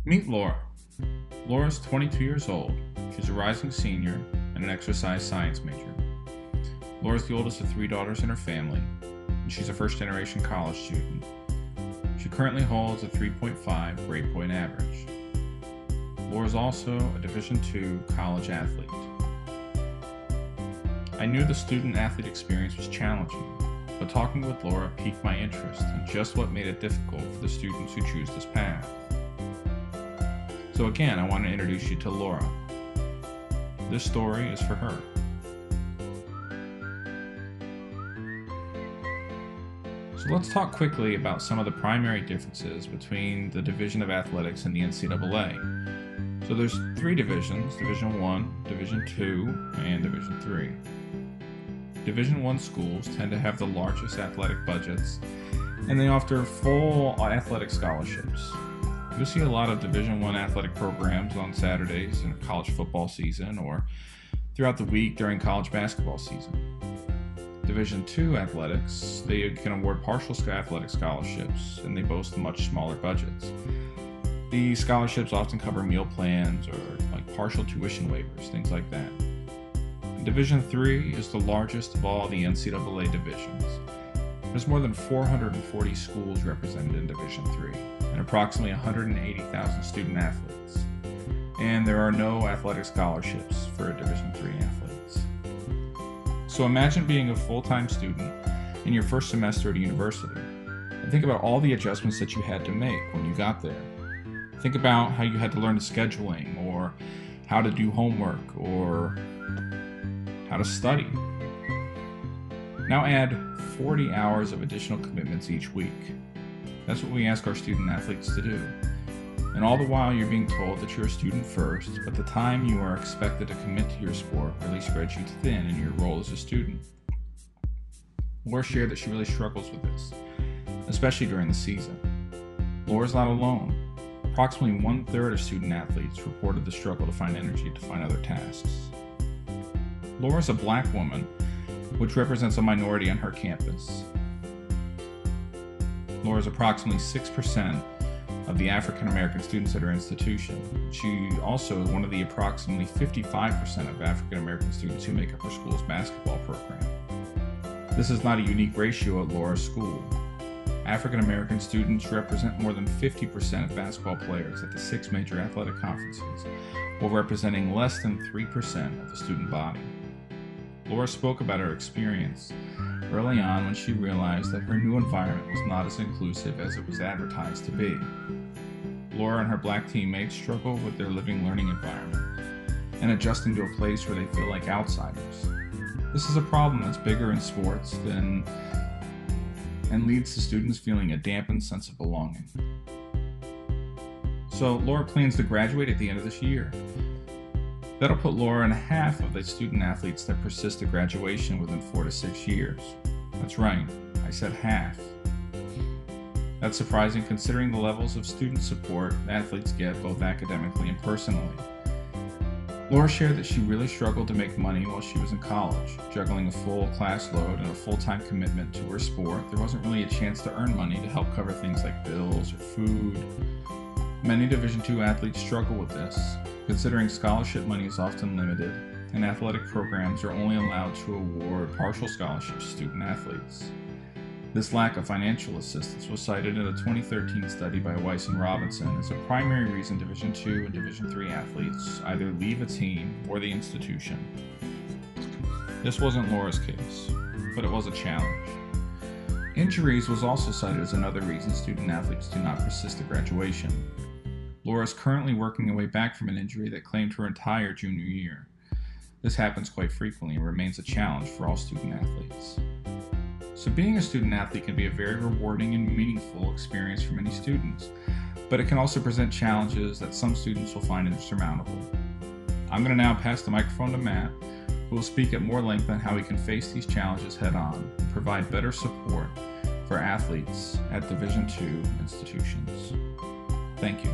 Meet Laura. Laura's 22 years old. She's a rising senior and an exercise science major. Laura's the oldest of three daughters in her family, and she's a first-generation college student. She currently holds a 3.5 grade point average. Laura's also a Division II college athlete. I knew the student-athlete experience was challenging, but talking with Laura piqued my interest in just what made it difficult for the students who choose this path. So again, I want to introduce you to Laura. This story is for her. So let's talk quickly about some of the primary differences between the Division of Athletics and the NCAA. So there's three divisions: Division I, Division II, and Division III. Division I schools tend to have the largest athletic budgets, and they offer full athletic scholarships. You'll see a lot of Division I athletic programs on Saturdays in college football season or throughout the week during college basketball season. Division II athletics, they can award partial athletic scholarships, and they boast much smaller budgets. These scholarships often cover meal plans or like partial tuition waivers, things like that. Division III is the largest of all the NCAA divisions. There's more than 440 schools represented in Division III, and approximately 180,000 student athletes. And there are no athletic scholarships for Division III athletes. So imagine being a full-time student in your first semester at a university, and think about all the adjustments that you had to make when you got there. Think about how you had to learn the scheduling, or how to do homework, or how to study. Now add 40 hours of additional commitments each week. That's what we ask our student athletes to do. And all the while you're being told that you're a student first, but the time you are expected to commit to your sport really spreads you thin in your role as a student. Laura shared that she really struggles with this, especially during the season. Laura's not alone. Approximately 1/3 of student athletes reported the struggle to find energy to find other tasks. Laura's a black woman, which represents a minority on her campus. Laura's approximately 6% of the African American students at her institution. She also is one of the approximately 55% of African American students who make up her school's basketball program. This is not a unique ratio at Laura's school. African American students represent more than 50% of basketball players at the 6 major athletic conferences, while representing less than 3% of the student body. Laura spoke about her experience early on when she realized that her new environment was not as inclusive as it was advertised to be. Laura and her black teammates struggle with their living learning environment and adjusting to a place where they feel like outsiders. This is a problem that's bigger in sports and leads to students feeling a dampened sense of belonging. So Laura plans to graduate at the end of this year. That'll put Laura in half of the student athletes that persist to graduation within 4 to 6 years. That's right, I said half. That's surprising considering the levels of student support athletes get both academically and personally. Laura shared that she really struggled to make money while she was in college. Juggling a full class load and a full-time commitment to her sport, there wasn't really a chance to earn money to help cover things like bills or food. Many Division II athletes struggle with this, considering scholarship money is often limited, and athletic programs are only allowed to award partial scholarships to student athletes. This lack of financial assistance was cited in a 2013 study by Weiss and Robinson as a primary reason Division II and Division III athletes either leave a team or the institution. This wasn't Laura's case, but it was a challenge. Injuries was also cited as another reason student athletes do not persist to graduation. Laura is currently working her way back from an injury that claimed her entire junior year. This happens quite frequently and remains a challenge for all student athletes. So being a student athlete can be a very rewarding and meaningful experience for many students, but it can also present challenges that some students will find insurmountable. I'm going to now pass the microphone to Matt, who will speak at more length on how we can face these challenges head on and provide better support for athletes at Division II institutions. Thank you.